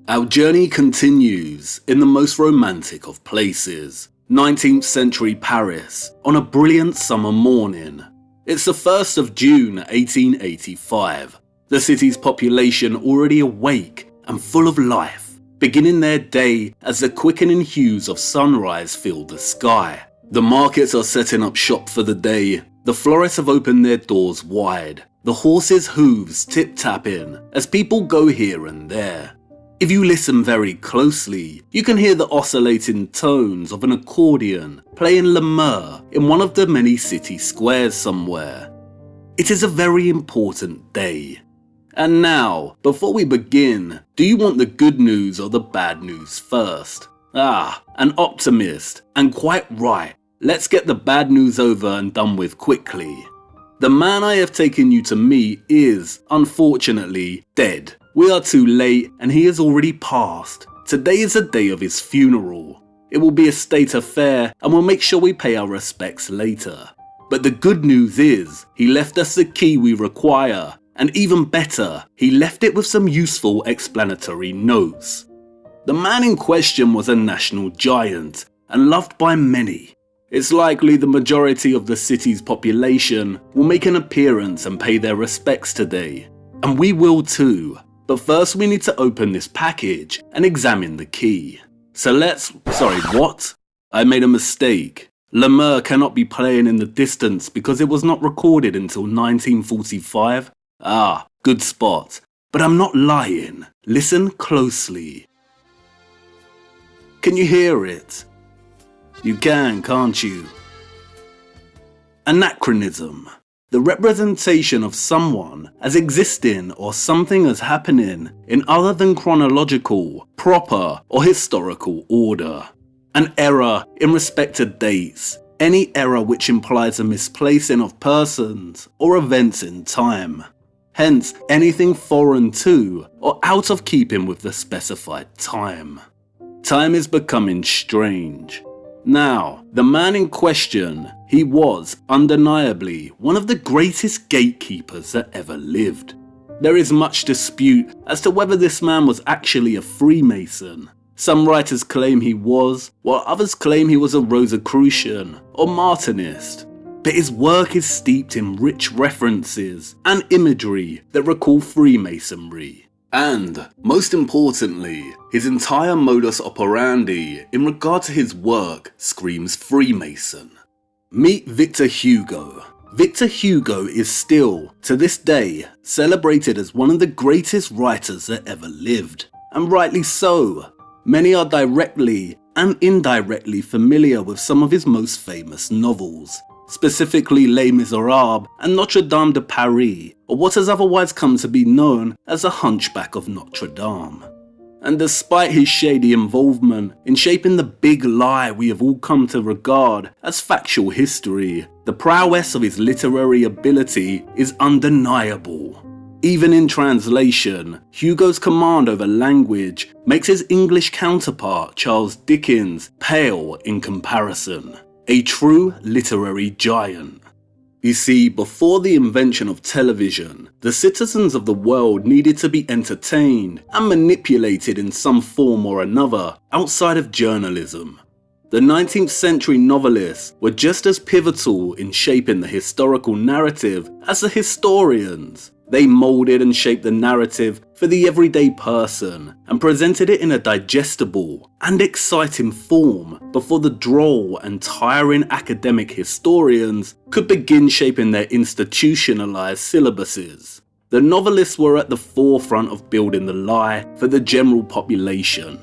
Our journey continues in the most romantic of places, 19th century Paris, on a brilliant summer morning. It's the 1st of June 1885. The city's population already awake and full of life, beginning their day as the quickening hues of sunrise fill the sky. The markets are setting up shop for the day. The florists have opened their doors wide, the horses' hooves tip-tapping as people go here and there. If you listen very closely, you can hear the oscillating tones of an accordion playing Le Meur in one of the many city squares somewhere. It is a very important day. And now, before we begin, do you want the good news or the bad news first? An optimist, and quite right. Let's get the bad news over and done with quickly. The man I have taken you to meet is, unfortunately, dead. We are too late and he has already passed. Today is the day of his funeral. It will be a state affair and we'll make sure we pay our respects later. But the good news is, he left us the key we require, and even better, he left it with some useful explanatory notes. The man in question was a national giant and loved by many. It's likely the majority of the city's population will make an appearance and pay their respects today. And we will too. But first we need to open this package and examine the key. Sorry, what? I made a mistake. Le Meur cannot be playing in the distance because it was not recorded until 1945. Good spot. But I'm not lying. Listen closely. Can you hear it? You can, can't you? Anachronism. The representation of someone as existing or something as happening in other than chronological, proper, or historical order. An error in respect to dates. Any error which implies a misplacing of persons or events in time. Hence, anything foreign to or out of keeping with the specified time. Time is becoming strange. Now, the man in question, he was undeniably one of the greatest gatekeepers that ever lived. There is much dispute as to whether this man was actually a Freemason. Some writers claim he was, while others claim he was a Rosicrucian or Martinist. But his work is steeped in rich references and imagery that recall Freemasonry. And, most importantly, his entire modus operandi in regard to his work screams Freemason. Meet Victor Hugo. Victor Hugo is still, to this day, celebrated as one of the greatest writers that ever lived. And rightly so. Many are directly and indirectly familiar with some of his most famous novels. Specifically Les Miserables and Notre Dame de Paris, or what has otherwise come to be known as the Hunchback of Notre Dame. And despite his shady involvement in shaping the big lie we have all come to regard as factual history, the prowess of his literary ability is undeniable. Even in translation, Hugo's command over language makes his English counterpart Charles Dickens pale in comparison. A true literary giant. You see, before the invention of television, the citizens of the world needed to be entertained and manipulated in some form or another outside of journalism. The 19th century novelists were just as pivotal in shaping the historical narrative as the historians. They moulded and shaped the narrative for the everyday person and presented it in a digestible and exciting form before the droll and tiring academic historians could begin shaping their institutionalized syllabuses. The novelists were at the forefront of building the lie for the general population.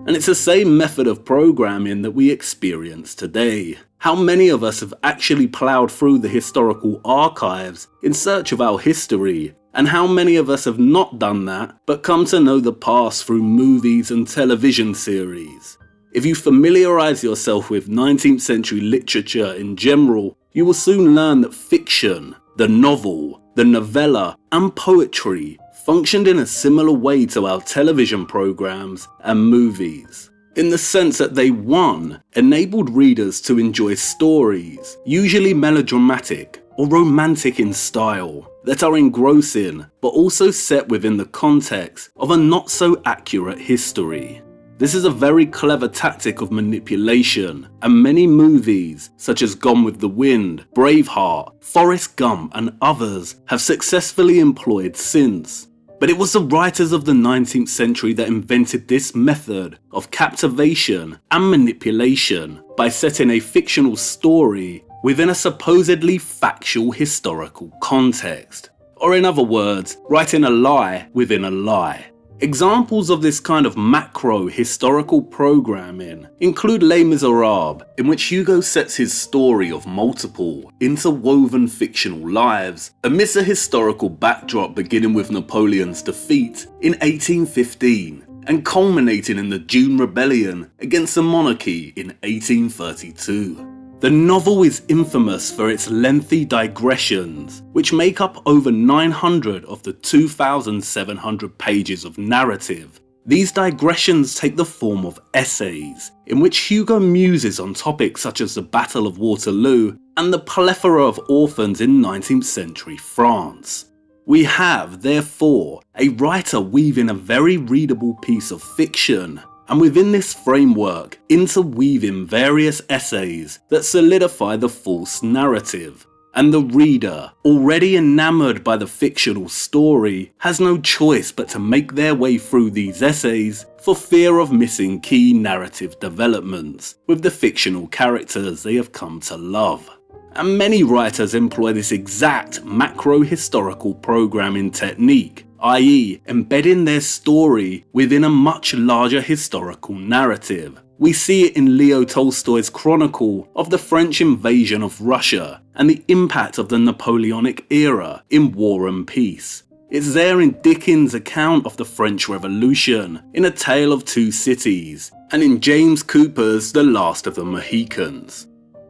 And it's the same method of programming that we experience today. How many of us have actually ploughed through the historical archives in search of our history, and how many of us have not done that but come to know the past through movies and television series? If you familiarise yourself with 19th century literature in general, you will soon learn that fiction, the novel, the novella, and poetry functioned in a similar way to our television programs and movies, in the sense that they, one, enabled readers to enjoy stories, usually melodramatic or romantic in style, that are engrossing but also set within the context of a not so accurate history. This is a very clever tactic of manipulation, and many movies, such as Gone with the Wind, Braveheart, Forrest Gump and others, have successfully employed since. But it was the writers of the 19th century that invented this method of captivation and manipulation by setting a fictional story within a supposedly factual historical context. Or in other words, writing a lie within a lie. Examples of this kind of macro historical programming include Les Miserables, in which Hugo sets his story of multiple, interwoven fictional lives amidst a historical backdrop beginning with Napoleon's defeat in 1815 and culminating in the June Rebellion against the monarchy in 1832. The novel is infamous for its lengthy digressions, which make up over 900 of the 2,700 pages of narrative. These digressions take the form of essays, in which Hugo muses on topics such as the Battle of Waterloo and the plethora of orphans in 19th century France. We have, therefore, a writer weaving a very readable piece of fiction, and within this framework, interweaving various essays that solidify the false narrative. And the reader, already enamored by the fictional story, has no choice but to make their way through these essays for fear of missing key narrative developments with the fictional characters they have come to love. And many writers employ this exact macro-historical programming technique, i.e. embedding their story within a much larger historical narrative. We see it in Leo Tolstoy's chronicle of the French invasion of Russia and the impact of the Napoleonic era in War and Peace. It's there in Dickens' account of the French Revolution, in A Tale of Two Cities, and in James Cooper's The Last of the Mohicans.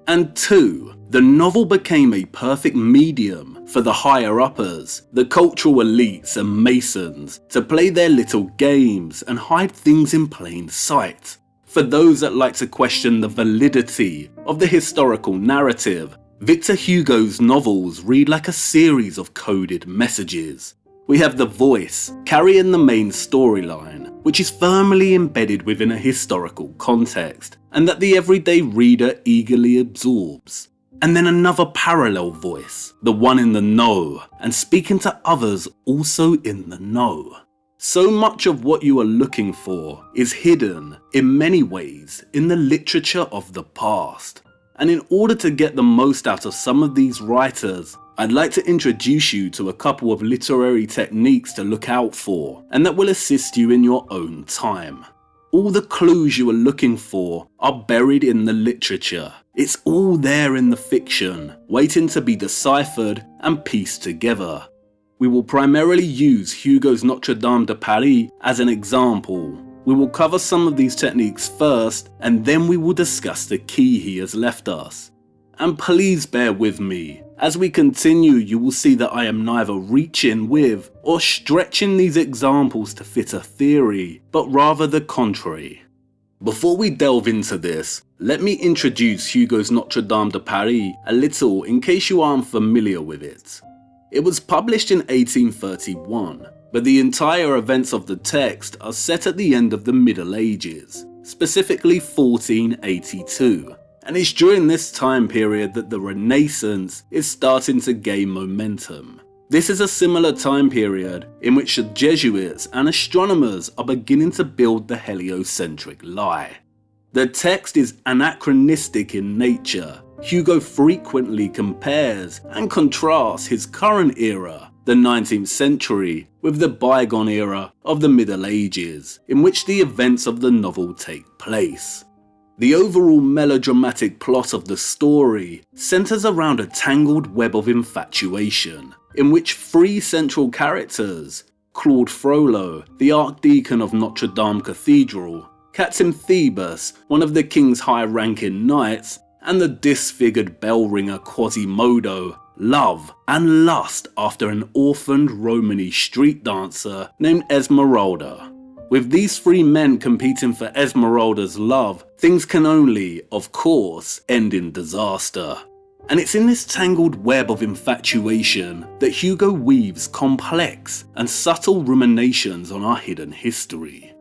And 2. The novel became a perfect medium for the higher-uppers, the cultural elites and masons, to play their little games and hide things in plain sight. For those that like to question the validity of the historical narrative, Victor Hugo's novels read like a series of coded messages. We have the voice carrying the main storyline, which is firmly embedded within a historical context, and that the everyday reader eagerly absorbs. And then another parallel voice, the one in the know, and speaking to others also in the know. So much of what you are looking for is hidden, in many ways, in the literature of the past. And in order to get the most out of some of these writers, I'd like to introduce you to a couple of literary techniques to look out for, and that will assist you in your own time. All the clues you are looking for are buried in the literature. It's all there in the fiction, waiting to be deciphered and pieced together. We will primarily use Hugo's Notre Dame de Paris as an example. We will cover some of these techniques first, and then we will discuss the key he has left us. And please bear with me. As we continue, you will see that I am neither reaching with or stretching these examples to fit a theory, but rather the contrary. Before we delve into this, let me introduce Hugo's Notre Dame de Paris a little in case you aren't familiar with it. It was published in 1831, but the entire events of the text are set at the end of the Middle Ages, specifically 1482. And it's during this time period that the Renaissance is starting to gain momentum. This is a similar time period in which the Jesuits and astronomers are beginning to build the heliocentric lie. The text is anachronistic in nature. Hugo frequently compares and contrasts his current era, the 19th century, with the bygone era of the Middle Ages, in which the events of the novel take place. The overall melodramatic plot of the story centers around a tangled web of infatuation, in which three central characters, Claude Frollo, the Archdeacon of Notre Dame Cathedral, Captain Phoebus, one of the king's high-ranking knights, and the disfigured bell ringer Quasimodo, love and lust after an orphaned Romany street dancer named Esmeralda. With these three men competing for Esmeralda's love, things can only, of course, end in disaster. And it's in this tangled web of infatuation that Hugo weaves complex and subtle ruminations on our hidden history.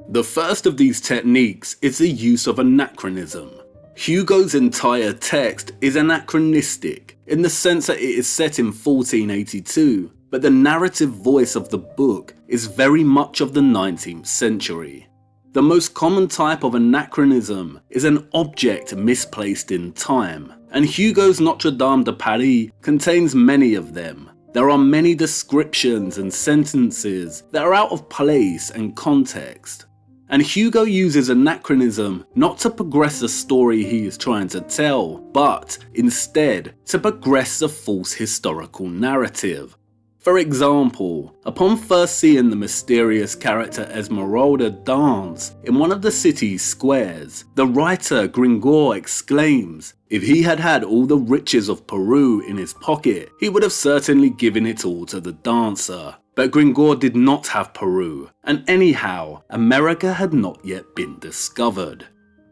The first of these techniques is the use of anachronism. Hugo's entire text is anachronistic in the sense that it is set in 1482, but the narrative voice of the book is very much of the 19th century. The most common type of anachronism is an object misplaced in time, and Hugo's Notre Dame de Paris contains many of them. There are many descriptions and sentences that are out of place and context. And Hugo uses anachronism not to progress the story he is trying to tell, but instead to progress the false historical narrative. For example, upon first seeing the mysterious character Esmeralda dance in one of the city's squares, the writer Gringoire exclaims, if he had had all the riches of Peru in his pocket, he would have certainly given it all to the dancer. But Gringoire did not have Peru, and anyhow, America had not yet been discovered.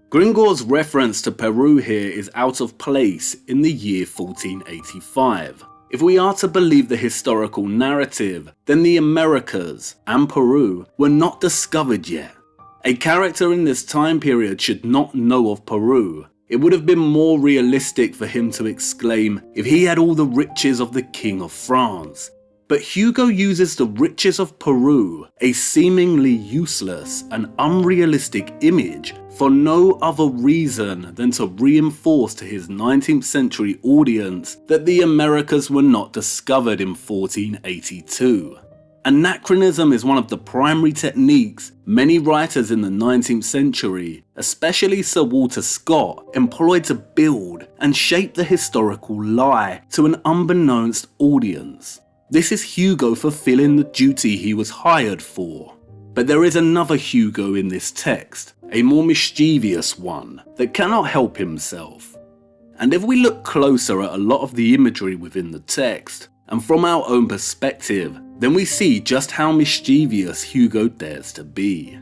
Gringoire's reference to Peru here is out of place in the year 1485. If we are to believe the historical narrative, then the Americas and Peru were not discovered yet. A character in this time period should not know of Peru. It would have been more realistic for him to exclaim, if he had all the riches of the King of France. But Hugo uses the riches of Peru, a seemingly useless and unrealistic image, for no other reason than to reinforce to his 19th century audience that the Americas were not discovered in 1482. Anachronism is one of the primary techniques many writers in the 19th century, especially Sir Walter Scott, employed to build and shape the historical lie to an unbeknownst audience. This is Hugo fulfilling the duty he was hired for. But there is another Hugo in this text, a more mischievous one that cannot help himself. And if we look closer at a lot of the imagery within the text, and from our own perspective, then we see just how mischievous Hugo dares to be.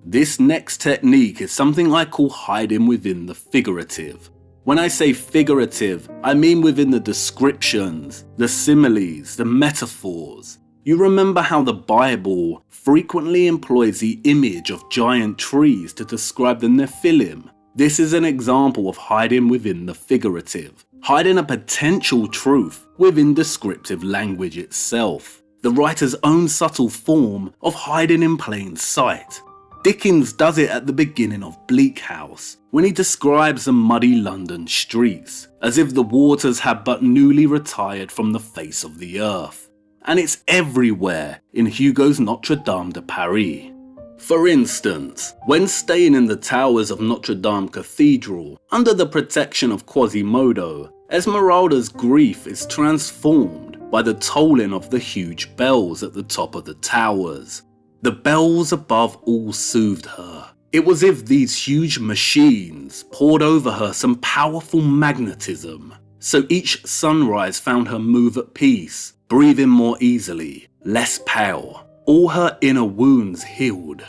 This next technique is something I call hiding within the figurative. When I say figurative, I mean within the descriptions, the similes, the metaphors. You remember how the Bible frequently employs the image of giant trees to describe the Nephilim. This is an example of hiding within the figurative, hiding a potential truth within descriptive language itself, the writer's own subtle form of hiding in plain sight. Dickens does it at the beginning of Bleak House, when he describes the muddy London streets, as if the waters had but newly retired from the face of the earth. And it's everywhere in Hugo's Notre Dame de Paris. For instance, when staying in the towers of Notre Dame Cathedral, under the protection of Quasimodo, Esmeralda's grief is transformed by the tolling of the huge bells at the top of the towers. The bells above all soothed her. It was as if these huge machines poured over her some powerful magnetism. So each sunrise found her move at peace, breathing more easily, less pale, all her inner wounds healed.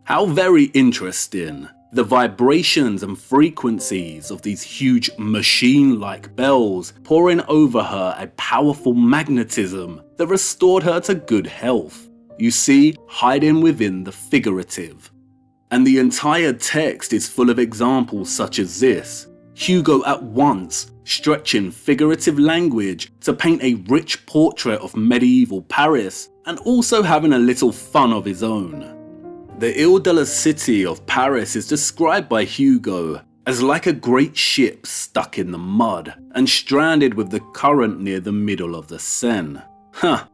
How very interesting. The vibrations and frequencies of these huge machine-like bells pouring over her a powerful magnetism that restored her to good health. You see, hiding within the figurative. And the entire text is full of examples such as this. Hugo at once stretching figurative language to paint a rich portrait of medieval Paris and also having a little fun of his own. The Ile de la City of Paris is described by Hugo as like a great ship stuck in the mud and stranded with the current near the middle of the Seine.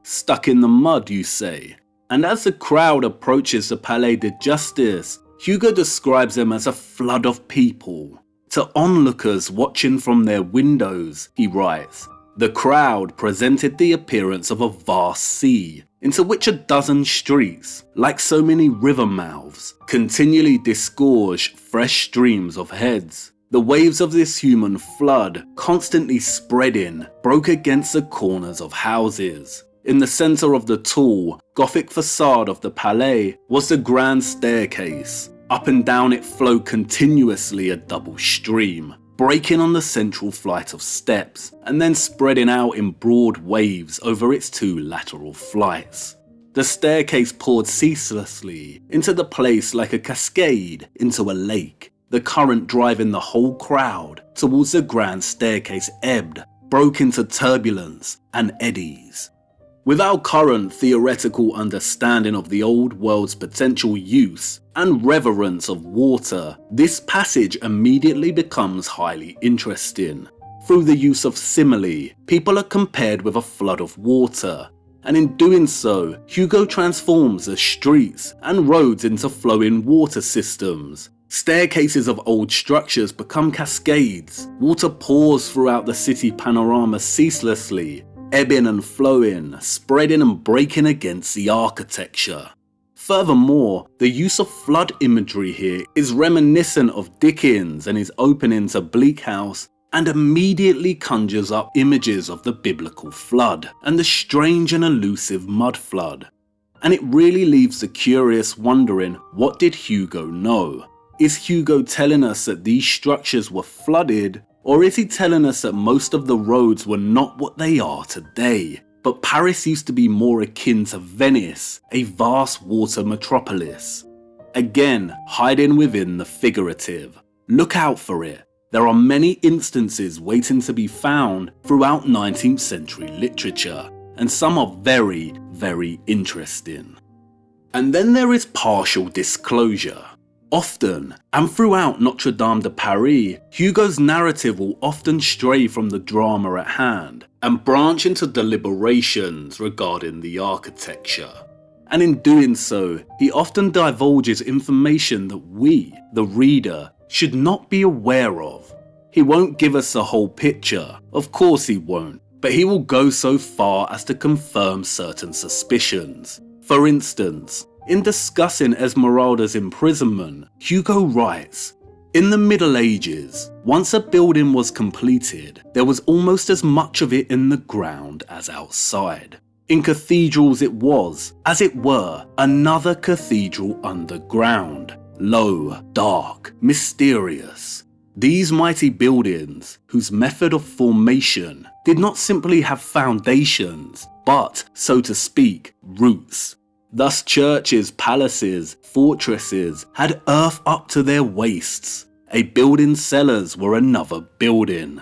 Stuck in the mud, you say? And as the crowd approaches the Palais de Justice, Hugo describes them as a flood of people. To onlookers watching from their windows, he writes, the crowd presented the appearance of a vast sea, into which a dozen streets, like so many river mouths, continually disgorge fresh streams of heads. The waves of this human flood, constantly spreading, broke against the corners of houses. In the centre of the tall, Gothic facade of the Palais was the grand staircase. Up and down it flowed continuously a double stream, breaking on the central flight of steps, and then spreading out in broad waves over its two lateral flights. The staircase poured ceaselessly into the place like a cascade into a lake, the current driving the whole crowd towards the grand staircase ebbed, broke into turbulence and eddies. With our current theoretical understanding of the old world's potential use and reverence of water, this passage immediately becomes highly interesting. Through the use of simile, people are compared with a flood of water, and in doing so, Hugo transforms the streets and roads into flowing water systems. Staircases of old structures become cascades, water pours throughout the city panorama ceaselessly, ebbing and flowing, spreading and breaking against the architecture. Furthermore, the use of flood imagery here is reminiscent of Dickens and his opening to Bleak House, and immediately conjures up images of the biblical flood and the strange and elusive mud flood. And it really leaves the curious wondering, what did Hugo know? Is Hugo telling us that these structures were flooded, or is he telling us that most of the roads were not what they are today? But Paris used to be more akin to Venice, a vast water metropolis. Again, hiding within the figurative. Look out for it. There are many instances waiting to be found throughout 19th century literature, and some are very, very interesting. And then there is partial disclosure. Often, and throughout Notre Dame de Paris, Hugo's narrative will often stray from the drama at hand and branch into deliberations regarding the architecture. And in doing so, he often divulges information that we, the reader, should not be aware of. He won't give us the whole picture, of course he won't, but he will go so far as to confirm certain suspicions. For instance, in discussing Esmeralda's imprisonment, Hugo writes, "In the Middle Ages, once a building was completed, there was almost as much of it in the ground as outside. In cathedrals it was, as it were, another cathedral underground, low, dark, mysterious. These mighty buildings, whose method of formation did not simply have foundations, but, so to speak, roots. Thus churches, palaces, fortresses had earth up to their waists. A building's cellars were another building."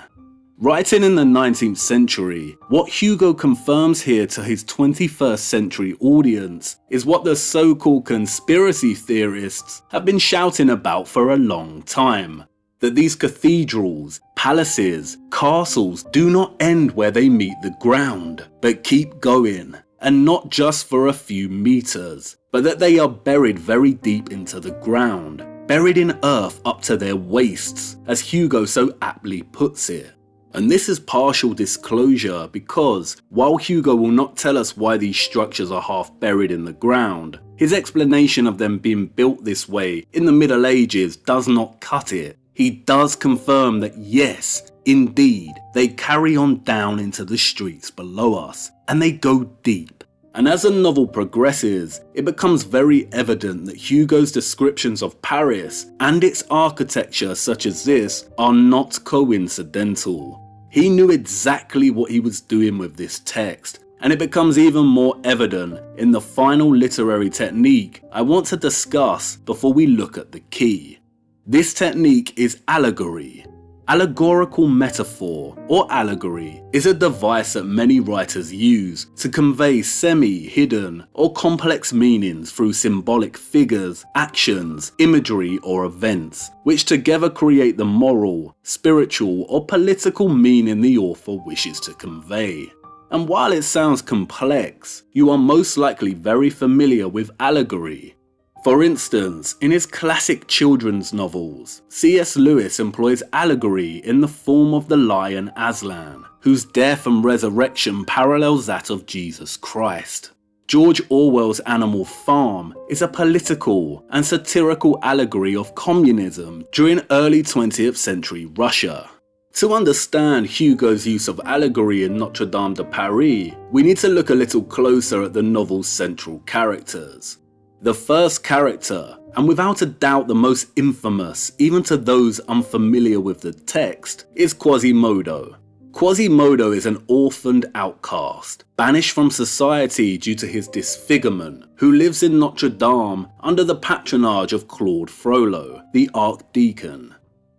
Writing in the 19th century, what Hugo confirms here to his 21st century audience is what the so-called conspiracy theorists have been shouting about for a long time. That these cathedrals, palaces, castles do not end where they meet the ground, but keep going, and not just for a few meters, but that they are buried very deep into the ground, buried in earth up to their waists, as Hugo so aptly puts it. And this is partial disclosure because, while Hugo will not tell us why these structures are half buried in the ground, his explanation of them being built this way in the Middle Ages does not cut it. He does confirm that yes, indeed, they carry on down into the streets below us, and they go deep. And as the novel progresses, it becomes very evident that Hugo's descriptions of Paris and its architecture such as this are not coincidental. He knew exactly what he was doing with this text, and it becomes even more evident in the final literary technique I want to discuss before we look at the key. This technique is allegory. Allegorical metaphor, or allegory, is a device that many writers use to convey semi-hidden or complex meanings through symbolic figures, actions, imagery, or events, which together create the moral, spiritual, or political meaning the author wishes to convey. And while it sounds complex, you are most likely very familiar with allegory. For instance, in his classic children's novels, C.S. Lewis employs allegory in the form of the lion Aslan, whose death and resurrection parallels that of Jesus Christ. George Orwell's Animal Farm is a political and satirical allegory of communism during early 20th century Russia. To understand Hugo's use of allegory in Notre Dame de Paris, we need to look a little closer at the novel's central characters. The first character, and without a doubt the most infamous even to those unfamiliar with the text, is Quasimodo. Quasimodo is an orphaned outcast, banished from society due to his disfigurement, who lives in Notre Dame under the patronage of Claude Frollo, the archdeacon.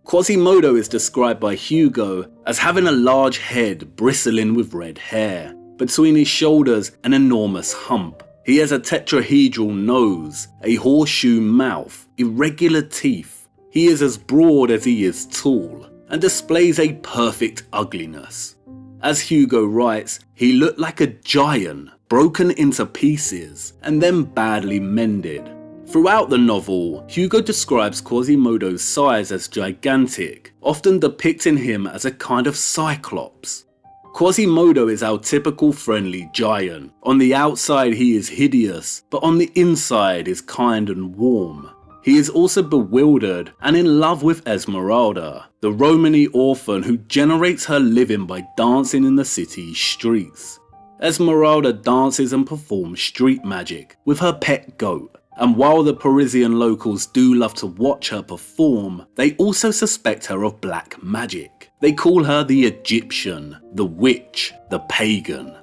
Quasimodo is described by Hugo as having a large head bristling with red hair, between his shoulders an enormous hump. He has a tetrahedral nose, a horseshoe mouth, irregular teeth. He is as broad as he is tall, and displays a perfect ugliness. As Hugo writes, he looked like a giant, broken into pieces, and then badly mended. Throughout the novel, Hugo describes Quasimodo's size as gigantic, often depicting him as a kind of cyclops. Quasimodo is our typical friendly giant. On the outside he is hideous, but on the inside is kind and warm. He is also bewildered and in love with Esmeralda, the Romany orphan who generates her living by dancing in the city's streets. Esmeralda dances and performs street magic with her pet goat, and while the Parisian locals do love to watch her perform, they also suspect her of black magic. They call her the Egyptian, the witch, the pagan.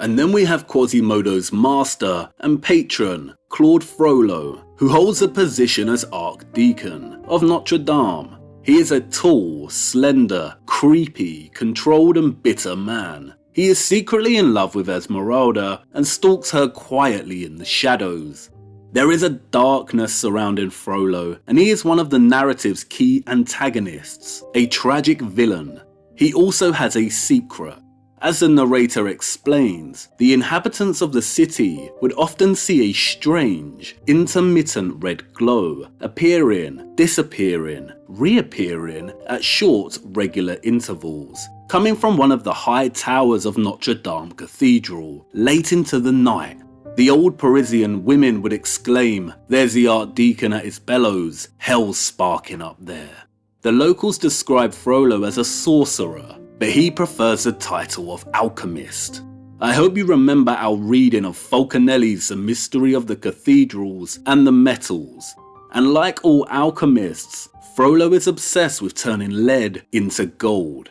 And then we have Quasimodo's master and patron, Claude Frollo, who holds the position as archdeacon of Notre Dame. He is a tall, slender, creepy, controlled and bitter man. He is secretly in love with Esmeralda and stalks her quietly in the shadows. There is a darkness surrounding Frollo, and he is one of the narrative's key antagonists, a tragic villain. He also has a secret. As the narrator explains, the inhabitants of the city would often see a strange, intermittent red glow, appearing, disappearing, reappearing at short, regular intervals, coming from one of the high towers of Notre Dame Cathedral, late into the night. The old Parisian women would exclaim, "There's the archdeacon at his bellows, hell's sparking up there." The locals describe Frollo as a sorcerer, but he prefers the title of alchemist. I hope you remember our reading of Falconelli's The Mystery of the Cathedrals and the Metals. And like all alchemists, Frollo is obsessed with turning lead into gold.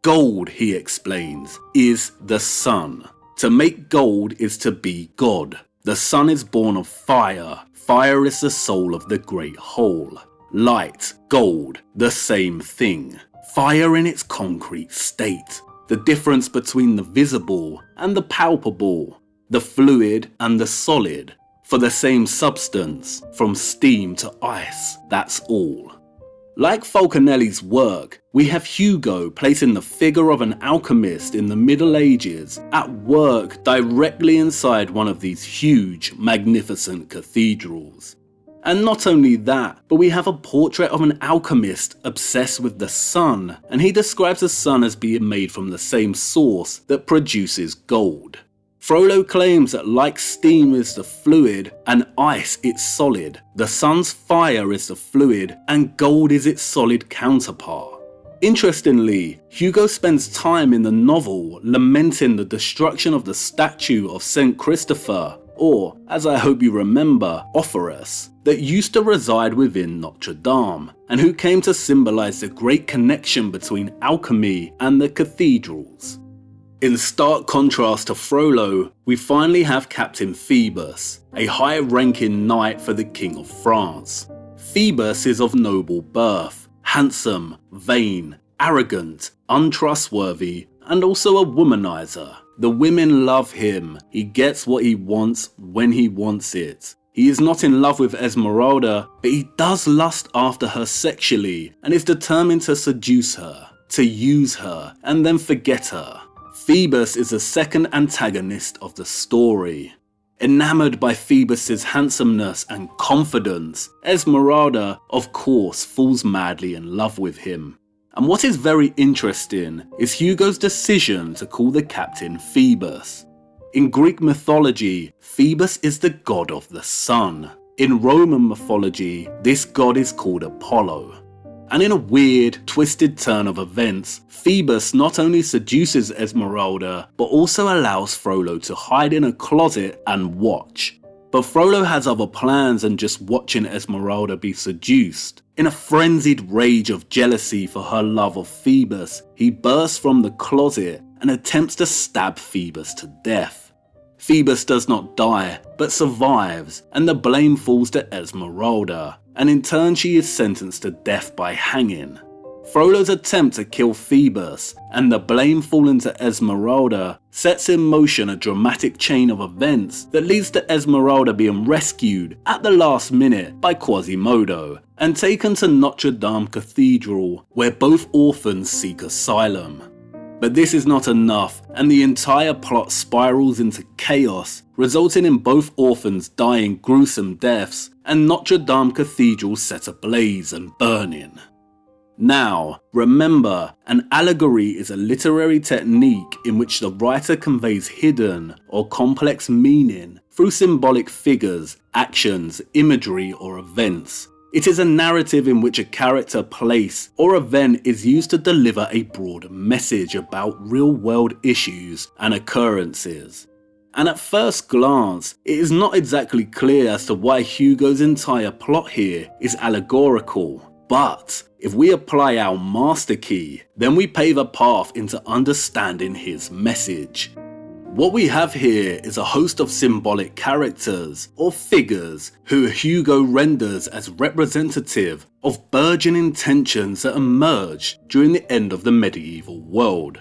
Gold, he explains, is the sun. To make gold is to be God. The sun is born of fire. Fire is the soul of the great whole. Light, gold, the same thing. Fire in its concrete state. The difference between the visible and the palpable. The fluid and the solid. For the same substance, from steam to ice, that's all. Like Falconelli's work, we have Hugo placing the figure of an alchemist in the Middle Ages at work directly inside one of these huge, magnificent cathedrals. And not only that, but we have a portrait of an alchemist obsessed with the sun, and he describes the sun as being made from the same source that produces gold. Frollo claims that like steam is the fluid and ice its solid, the sun's fire is the fluid and gold is its solid counterpart. Interestingly, Hugo spends time in the novel lamenting the destruction of the statue of Saint Christopher, or, as I hope you remember, Ophoros, that used to reside within Notre Dame, and who came to symbolize the great connection between alchemy and the cathedrals. In stark contrast to Frollo, we finally have Captain Phoebus, a high-ranking knight for the King of France. Phoebus is of noble birth, handsome, vain, arrogant, untrustworthy, and also a womanizer. The women love him. He gets what he wants when he wants it. He is not in love with Esmeralda, but he does lust after her sexually and is determined to seduce her, to use her, and then forget her. Phoebus is the second antagonist of the story. Enamored by Phoebus's handsomeness and confidence, Esmeralda, of course, falls madly in love with him. And what is very interesting is Hugo's decision to call the captain Phoebus. In Greek mythology, Phoebus is the god of the sun. In Roman mythology, this god is called Apollo. And in a weird, twisted turn of events, Phoebus not only seduces Esmeralda, but also allows Frollo to hide in a closet and watch. But Frollo has other plans than just watching Esmeralda be seduced. In a frenzied rage of jealousy for her love of Phoebus, he bursts from the closet and attempts to stab Phoebus to death. Phoebus does not die, but survives, and the blame falls to Esmeralda, and in turn she is sentenced to death by hanging. Frollo's attempt to kill Phoebus, and the blame falling to Esmeralda, sets in motion a dramatic chain of events that leads to Esmeralda being rescued at the last minute by Quasimodo, and taken to Notre Dame Cathedral, where both orphans seek asylum. But this is not enough, and the entire plot spirals into chaos, resulting in both orphans dying gruesome deaths, and Notre Dame Cathedral set ablaze and burning. Now, remember, an allegory is a literary technique in which the writer conveys hidden or complex meaning through symbolic figures, actions, imagery, or events. It is a narrative in which a character, place, or event is used to deliver a broad message about real-world issues and occurrences. And at first glance, it is not exactly clear as to why Hugo's entire plot here is allegorical. But if we apply our master key, then we pave a path into understanding his message. What we have here is a host of symbolic characters or figures who Hugo renders as representative of burgeoning tensions that emerged during the end of the medieval world.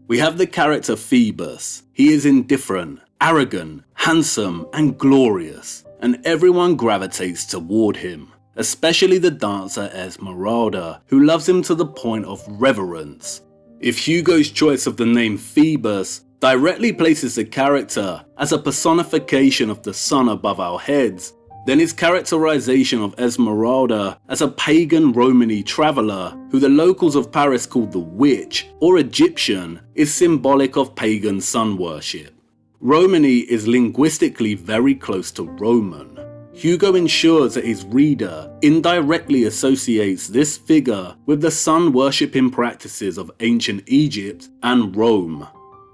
We have the character Phoebus. He is indifferent, arrogant, handsome, and glorious, and everyone gravitates toward him. Especially the dancer Esmeralda, who loves him to the point of reverence. If Hugo's choice of the name Phoebus directly places the character as a personification of the sun above our heads, then his characterization of Esmeralda as a pagan Romany traveller who the locals of Paris called the witch or Egyptian is symbolic of pagan sun worship. Romany is linguistically very close to Roman. Hugo ensures that his reader indirectly associates this figure with the sun worshipping practices of ancient Egypt and Rome.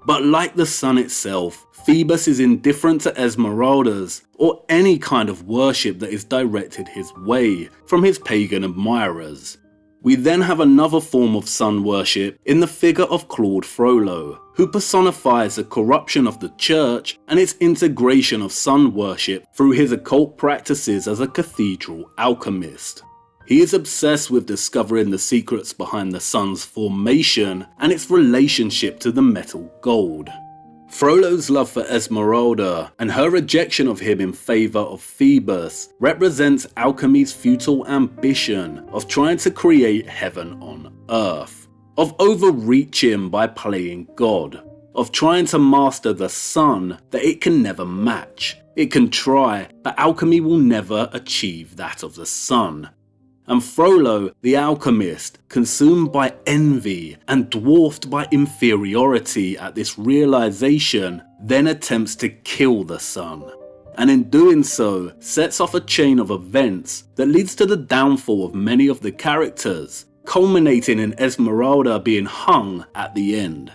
But like the sun itself, Phoebus is indifferent to Esmeralda's or any kind of worship that is directed his way from his pagan admirers. We then have another form of sun worship in the figure of Claude Frollo, who personifies the corruption of the church and its integration of sun worship through his occult practices as a cathedral alchemist. He is obsessed with discovering the secrets behind the sun's formation and its relationship to the metal gold. Frollo's love for Esmeralda and her rejection of him in favour of Phoebus represents alchemy's futile ambition of trying to create heaven on earth, of overreaching by playing God, of trying to master the sun that it can never match. It can try, but alchemy will never achieve that of the sun. And Frollo, the alchemist, consumed by envy and dwarfed by inferiority at this realization, then attempts to kill the sun. And in doing so, sets off a chain of events that leads to the downfall of many of the characters, culminating in Esmeralda being hung at the end.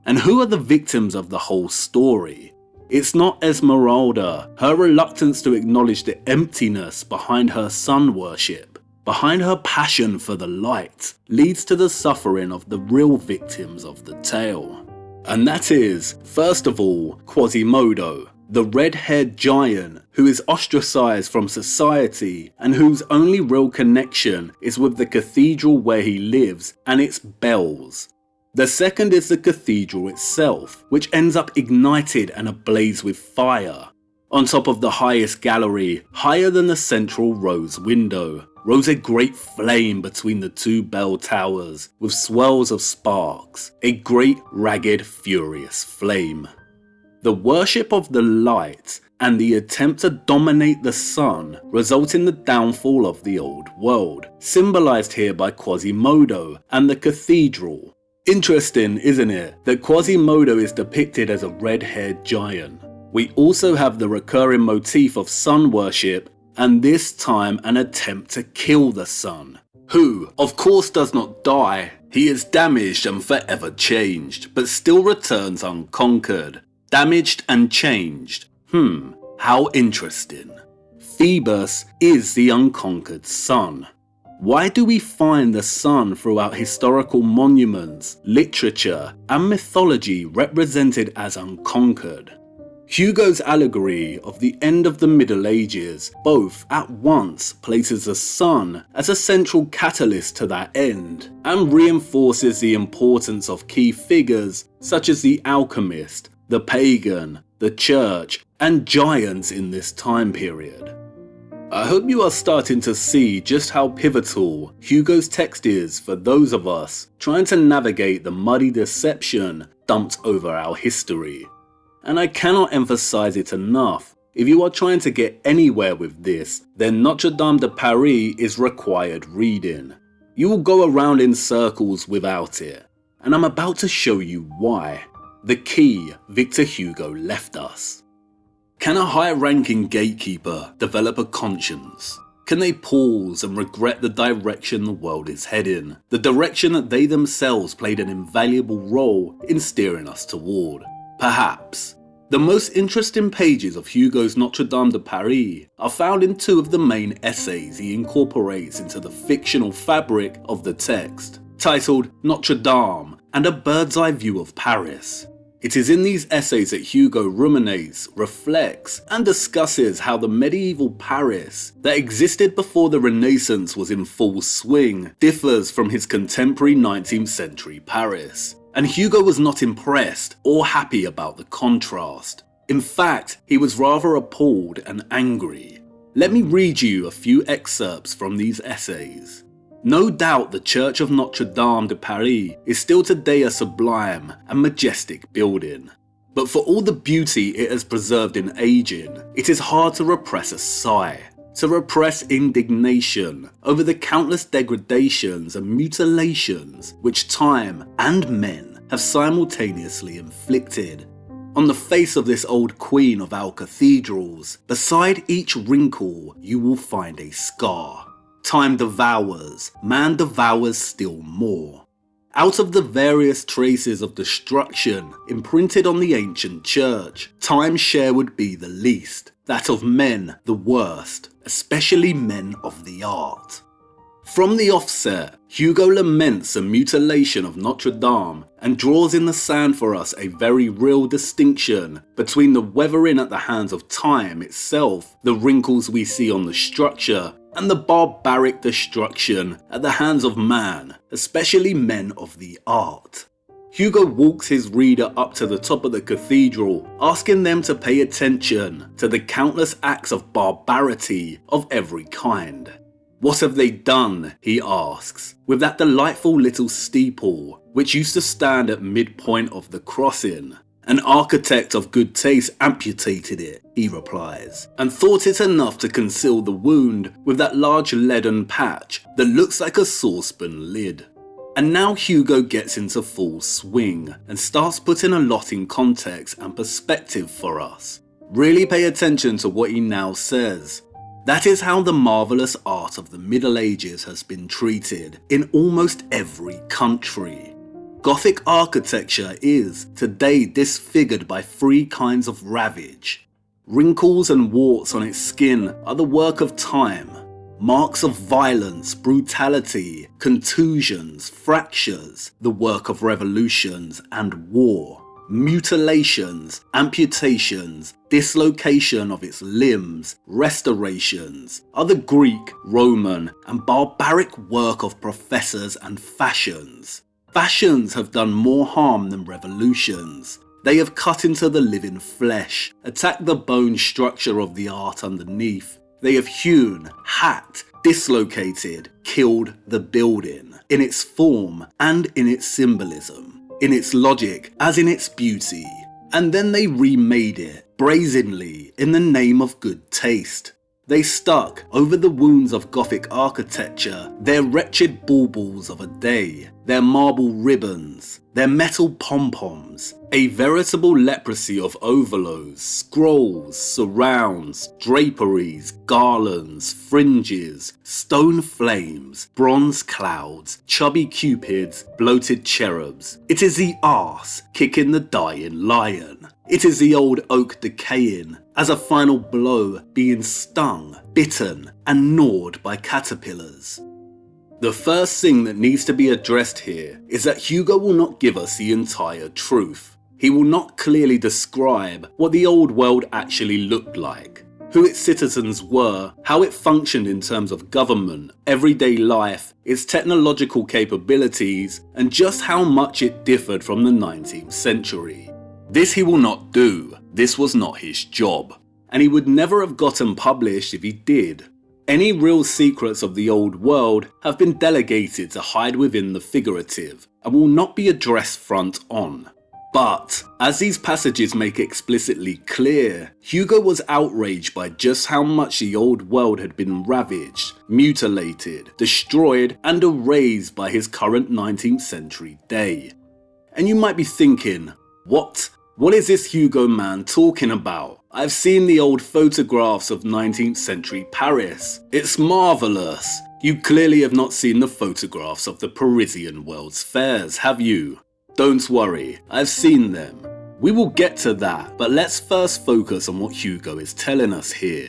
And who are the victims of the whole story? It's not Esmeralda. Her reluctance to acknowledge the emptiness behind her sun worship, behind her passion for the light, leads to the suffering of the real victims of the tale. And that is, first of all, Quasimodo, the red-haired giant who is ostracized from society and whose only real connection is with the cathedral where he lives and its bells. The second is the cathedral itself, which ends up ignited and ablaze with fire. On top of the highest gallery, higher than the central rose window, rose a great flame between the two bell towers with swirls of sparks, a great ragged furious flame. The worship of the light and the attempt to dominate the sun result in the downfall of the old world, symbolized here by Quasimodo and the cathedral. Interesting, isn't it, that Quasimodo is depicted as a red-haired giant. We also have the recurring motif of sun worship, and this time an attempt to kill the sun, who, of course, does not die. He is damaged and forever changed, but still returns unconquered. Damaged and changed. How interesting. Phoebus is the unconquered sun. Why do we find the sun throughout historical monuments, literature, and mythology represented as unconquered? Hugo's allegory of the end of the Middle Ages both at once places the sun as a central catalyst to that end, and reinforces the importance of key figures such as the alchemist, the pagan, the church, and giants in this time period. I hope you are starting to see just how pivotal Hugo's text is for those of us trying to navigate the muddy deception dumped over our history. And I cannot emphasize it enough, if you are trying to get anywhere with this, then Notre Dame de Paris is required reading. You will go around in circles without it, and I'm about to show you why. The key Victor Hugo left us. Can a high-ranking gatekeeper develop a conscience? Can they pause and regret the direction the world is heading, the direction that they themselves played an invaluable role in steering us toward? Perhaps. The most interesting pages of Hugo's Notre Dame de Paris are found in two of the main essays he incorporates into the fictional fabric of the text, titled Notre Dame and A Bird's Eye View of Paris. It is in these essays that Hugo ruminates, reflects, and discusses how the medieval Paris that existed before the Renaissance was in full swing differs from his contemporary 19th century Paris. And Hugo was not impressed or happy about the contrast. In fact, he was rather appalled and angry. Let me read you a few excerpts from these essays. No doubt the Church of Notre Dame de Paris is still today a sublime and majestic building. But for all the beauty it has preserved in aging, it is hard to repress a sigh, to repress indignation over the countless degradations and mutilations which time and men have simultaneously inflicted. On the face of this old queen of our cathedrals, beside each wrinkle you will find a scar. Time devours, man devours still more. Out of the various traces of destruction imprinted on the ancient church, time's share would be the least, that of men the worst, especially men of the art. From the offset, Hugo laments the mutilation of Notre Dame and draws in the sand for us a very real distinction between the weathering at the hands of time itself, the wrinkles we see on the structure, and the barbaric destruction at the hands of man, especially men of the art. Hugo walks his reader up to the top of the cathedral, asking them to pay attention to the countless acts of barbarity of every kind. What have they done, he asks, with that delightful little steeple, which used to stand at midpoint of the crossing? An architect of good taste amputated it, he replies, and thought it enough to conceal the wound with that large leaden patch that looks like a saucepan lid. And now Hugo gets into full swing and starts putting a lot in context and perspective for us. Really pay attention to what he now says. That is how the marvellous art of the Middle Ages has been treated in almost every country. Gothic architecture is today disfigured by three kinds of ravage. Wrinkles and warts on its skin are the work of time. Marks of violence, brutality, contusions, fractures, the work of revolutions and war. Mutilations, amputations, dislocation of its limbs, restorations, are the Greek, Roman, and barbaric work of professors and fashions. Fashions have done more harm than revolutions. They have cut into the living flesh, attacked the bone structure of the art underneath. They have hewn, hacked, dislocated, killed the building, in its form and in its symbolism, in its logic as in its beauty. And then they remade it, brazenly, in the name of good taste. They stuck over the wounds of Gothic architecture their wretched baubles of a day, their marble ribbons, their metal pom-poms, a veritable leprosy of overlows, scrolls, surrounds, draperies, garlands, fringes, stone flames, bronze clouds, chubby cupids, bloated cherubs. It is the arse kicking the dying lion. It is the old oak decaying, as a final blow being stung, bitten, and gnawed by caterpillars. The first thing that needs to be addressed here is that Hugo will not give us the entire truth. He will not clearly describe what the old world actually looked like, who its citizens were, how it functioned in terms of government, everyday life, its technological capabilities, and just how much it differed from the 19th century. This he will not do. This was not his job, and he would never have gotten published if he did. Any real secrets of the old world have been delegated to hide within the figurative and will not be addressed front on. But, as these passages make explicitly clear, Hugo was outraged by just how much the old world had been ravaged, mutilated, destroyed, and erased by his current 19th century day. And you might be thinking, what? What is this Hugo man talking about? I've seen the old photographs of 19th century Paris. It's marvellous. You clearly have not seen the photographs of the Parisian World's Fairs, have you? Don't worry, I've seen them. We will get to that, but let's first focus on what Hugo is telling us here.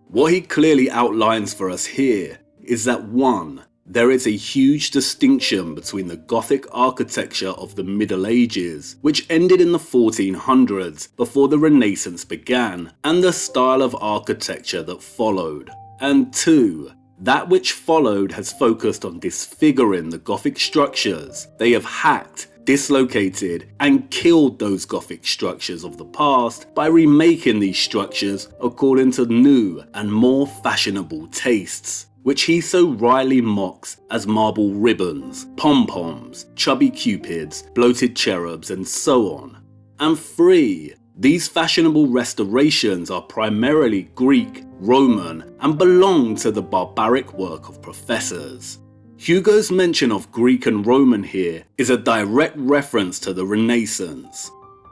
What he clearly outlines for us here is that 1. There is a huge distinction between the Gothic architecture of the Middle Ages, which ended in the 1400s before the Renaissance began, and the style of architecture that followed. And 2. That which followed has focused on disfiguring the Gothic structures. They have hacked, dislocated, and killed those Gothic structures of the past by remaking these structures according to new and more fashionable tastes, which he so wryly mocks as marble ribbons, pom-poms, chubby cupids, bloated cherubs, and so on. And 3. These fashionable restorations are primarily Greek, Roman, and belong to the barbaric work of professors. Hugo's mention of Greek and Roman here is a direct reference to the Renaissance.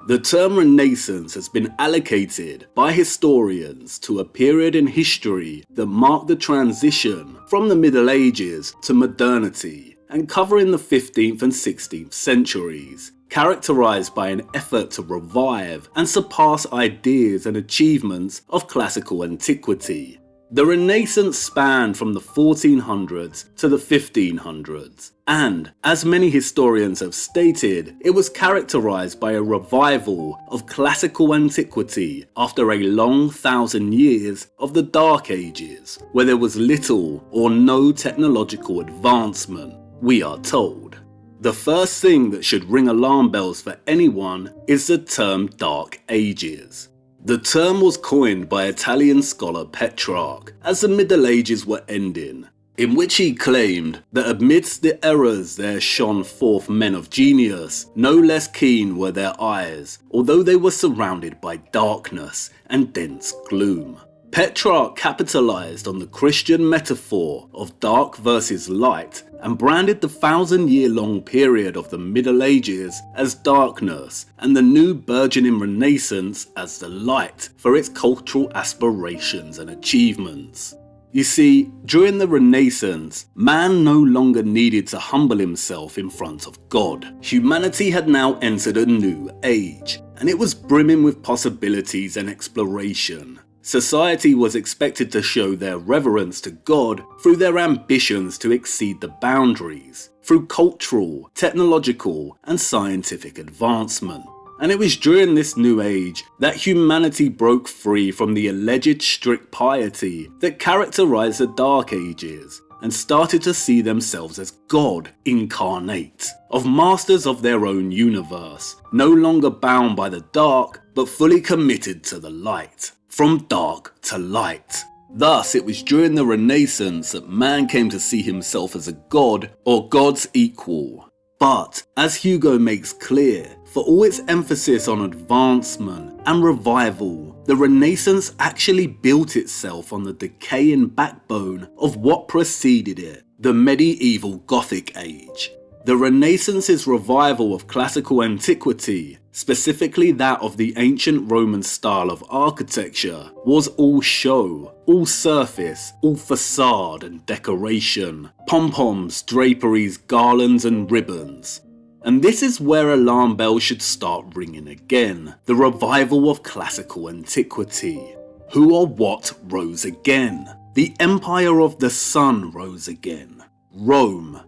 The term Renaissance has been allocated by historians to a period in history that marked the transition from the Middle Ages to modernity, and covering the 15th and 16th centuries, characterized by an effort to revive and surpass ideas and achievements of classical antiquity. The Renaissance spanned from the 1400s to the 1500s, and, as many historians have stated, it was characterized by a revival of classical antiquity after a long 1,000 years of the Dark Ages, where there was little or no technological advancement, we are told. The first thing that should ring alarm bells for anyone is the term Dark Ages. The term was coined by Italian scholar Petrarch as the Middle Ages were ending, in which he claimed that amidst the errors there shone forth men of genius, no less keen were their eyes, although they were surrounded by darkness and dense gloom. Petrarch capitalized on the Christian metaphor of dark versus light and branded the 1,000-year-long period of the Middle Ages as darkness and the new burgeoning Renaissance as the light for its cultural aspirations and achievements. You see, during the Renaissance, man no longer needed to humble himself in front of God. Humanity had now entered a new age, and it was brimming with possibilities and exploration. Society was expected to show their reverence to God through their ambitions to exceed the boundaries, through cultural, technological, and scientific advancement. And it was during this new age that humanity broke free from the alleged strict piety that characterized the Dark Ages and started to see themselves as God incarnate, of masters of their own universe, no longer bound by the dark but fully committed to the light. From dark to light. Thus, it was during the Renaissance that man came to see himself as a god or God's equal. But, as Hugo makes clear, for all its emphasis on advancement and revival, the Renaissance actually built itself on the decaying backbone of what preceded it, the medieval Gothic age. The Renaissance's revival of classical antiquity, specifically that of the ancient Roman style of architecture, was all show, all surface, all facade and decoration, pom-poms, draperies, garlands and ribbons. And this is where alarm bells should start ringing again. The revival of classical antiquity. Who or what rose again? The empire of the sun rose again. Rome.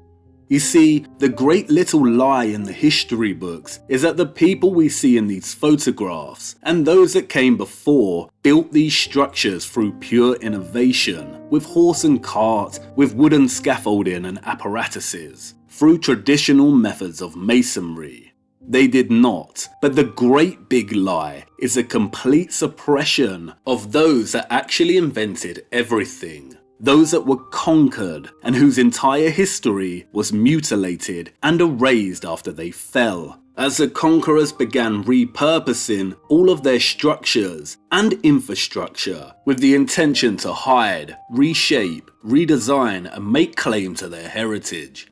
You see, the great little lie in the history books is that the people we see in these photographs, and those that came before, built these structures through pure innovation, with horse and cart, with wooden scaffolding and apparatuses, through traditional methods of masonry. They did not, but the great big lie is a complete suppression of those that actually invented everything. Those that were conquered and whose entire history was mutilated and erased after they fell, as the conquerors began repurposing all of their structures and infrastructure with the intention to hide, reshape, redesign and make claim to their heritage.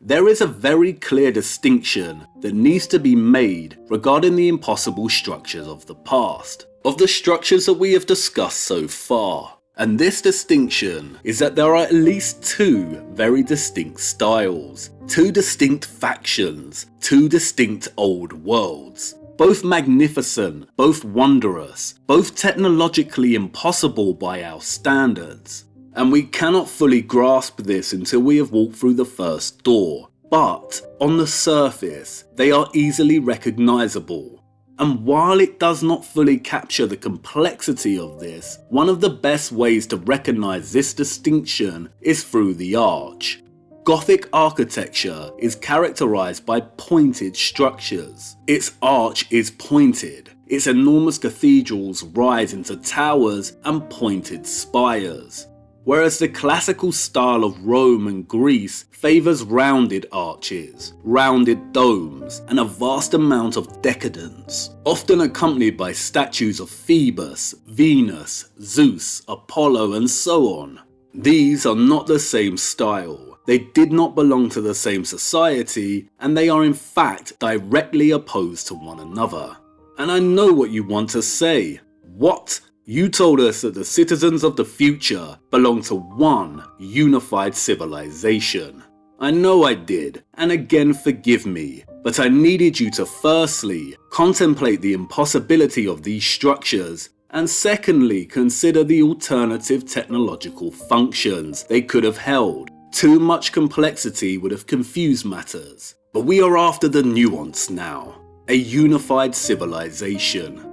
There is a very clear distinction that needs to be made regarding the impossible structures of the past, of the structures that we have discussed so far. And this distinction is that there are at least two very distinct styles, two distinct factions, two distinct old worlds. Both magnificent, both wondrous, both technologically impossible by our standards. And we cannot fully grasp this until we have walked through the first door. But on the surface, they are easily recognizable. And while it does not fully capture the complexity of this, one of the best ways to recognize this distinction is through the arch. Gothic architecture is characterized by pointed structures. Its arch is pointed. Its enormous cathedrals rise into towers and pointed spires. Whereas the classical style of Rome and Greece favours rounded arches, rounded domes, and a vast amount of decadence, often accompanied by statues of Phoebus, Venus, Zeus, Apollo, and so on. These are not the same style. They did not belong to the same society, and they are in fact directly opposed to one another. And I know what you want to say. What? You told us that the citizens of the future belong to one unified civilization. I know I did, and again forgive me, but I needed you to firstly contemplate the impossibility of these structures, and secondly consider the alternative technological functions they could have held. Too much complexity would have confused matters, but we are after the nuance now. A unified civilization.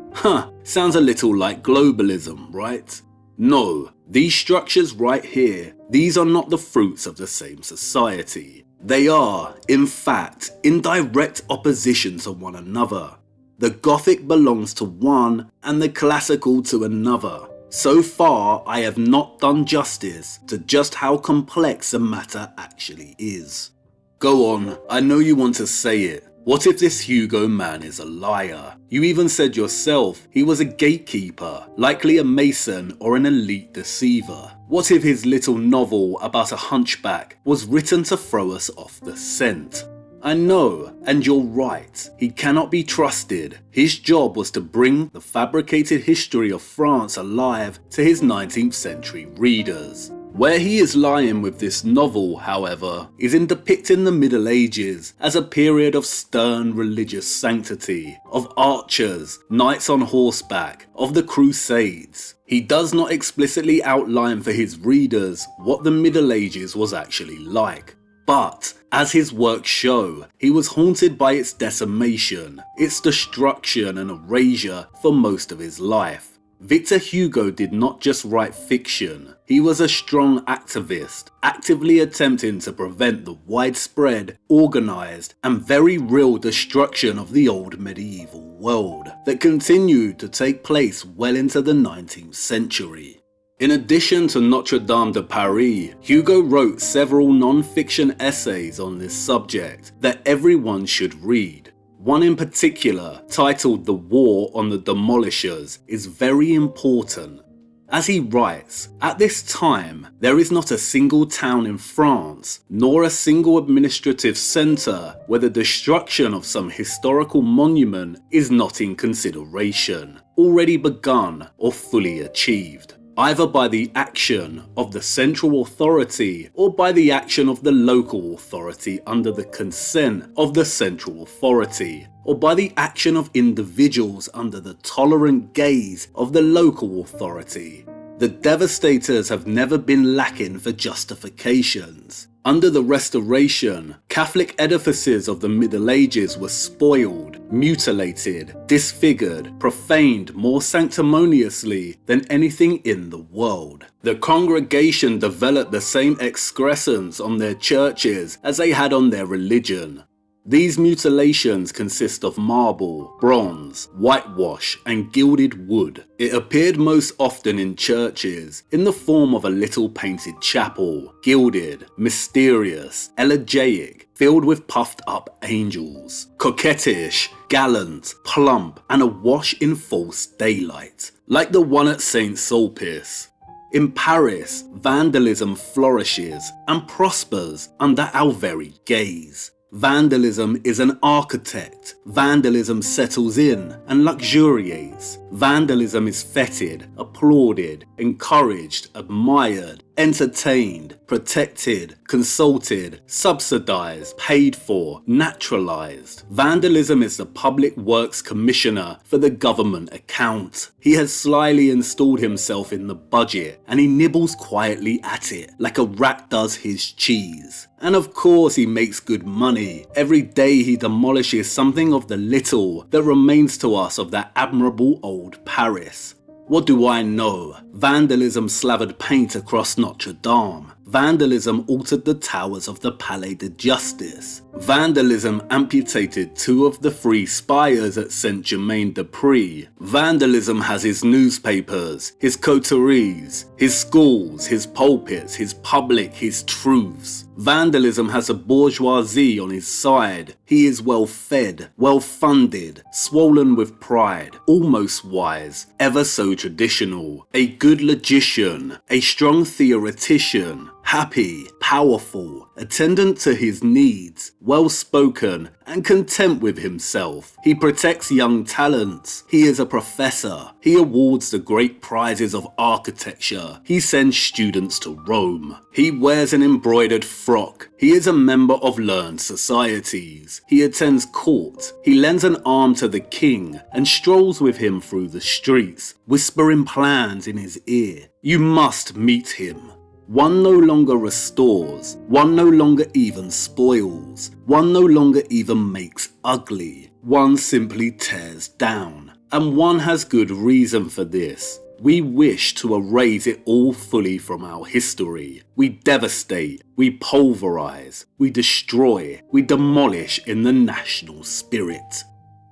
Sounds a little like globalism, right? No, these structures right here, these are not the fruits of the same society. They are, in fact, in direct opposition to one another. The Gothic belongs to one and the classical to another. So far, I have not done justice to just how complex the matter actually is. Go on, I know you want to say it. What if this Hugo man is a liar? You even said yourself he was a gatekeeper, likely a mason or an elite deceiver. What if his little novel about a hunchback was written to throw us off the scent? I know, and you're right, he cannot be trusted. His job was to bring the fabricated history of France alive to his 19th century readers. Where he is lying with this novel, however, is in depicting the Middle Ages as a period of stern religious sanctity, of archers, knights on horseback, of the Crusades. He does not explicitly outline for his readers what the Middle Ages was actually like. But, as his works show, he was haunted by its decimation, its destruction and erasure for most of his life. Victor Hugo did not just write fiction, he was a strong activist, actively attempting to prevent the widespread, organised, and very real destruction of the old medieval world that continued to take place well into the 19th century. In addition to Notre Dame de Paris, Hugo wrote several non-fiction essays on this subject that everyone should read. One in particular, titled The War on the Demolishers, is very important. As he writes, at this time, there is not a single town in France, nor a single administrative centre where the destruction of some historical monument is not in consideration, already begun or fully achieved. either by the action of the central authority or by the action of the local authority under the consent of the central authority, or by the action of individuals under the tolerant gaze of the local authority. The devastators have never been lacking for justifications. Under the Restoration, Catholic edifices of the Middle Ages were spoiled, mutilated, disfigured, profaned more sanctimoniously than anything in the world. The congregation developed the same excrescence on their churches as they had on their religion. These mutilations consist of marble, bronze, whitewash, and gilded wood. It appeared most often in churches in the form of a little painted chapel, gilded, mysterious, elegiac, filled with puffed up angels, coquettish, gallant, plump, and awash in false daylight, like the one at St. Sulpice. In Paris, vandalism flourishes and prospers under our very gaze. Vandalism is an architect. Vandalism settles in and luxuriates. Vandalism is feted, applauded, encouraged, admired, entertained, protected, consulted, subsidized, paid for, naturalized. Vandalism is the Public Works Commissioner for the government account. He has slyly installed himself in the budget and he nibbles quietly at it like a rat does his cheese. And of course he makes good money. Every day he demolishes something of the little that remains to us of that admirable old Paris. What do I know? Vandalism slathered paint across Notre Dame. Vandalism altered the towers of the Palais de Justice. Vandalism amputated 2 of the 3 spires at Saint-Germain-des-Prés. Vandalism has his newspapers, his coteries, his schools, his pulpits, his public, his truths. Vandalism has a bourgeoisie on his side. He is well fed, well funded, swollen with pride, almost wise, ever so traditional, a good logician, a strong theoretician, happy, powerful, attendant to his needs, well-spoken, and content with himself. He protects young talents. He is a professor. He awards the great prizes of architecture. He sends students to Rome. He wears an embroidered frock. He is a member of learned societies. He attends court. He lends an arm to the king and strolls with him through the streets, whispering plans in his ear. You must meet him. One no longer restores, one no longer even spoils, one no longer even makes ugly, one simply tears down. And one has good reason for this. We wish to erase it all fully from our history. We devastate, we pulverize, we destroy, we demolish in the national spirit.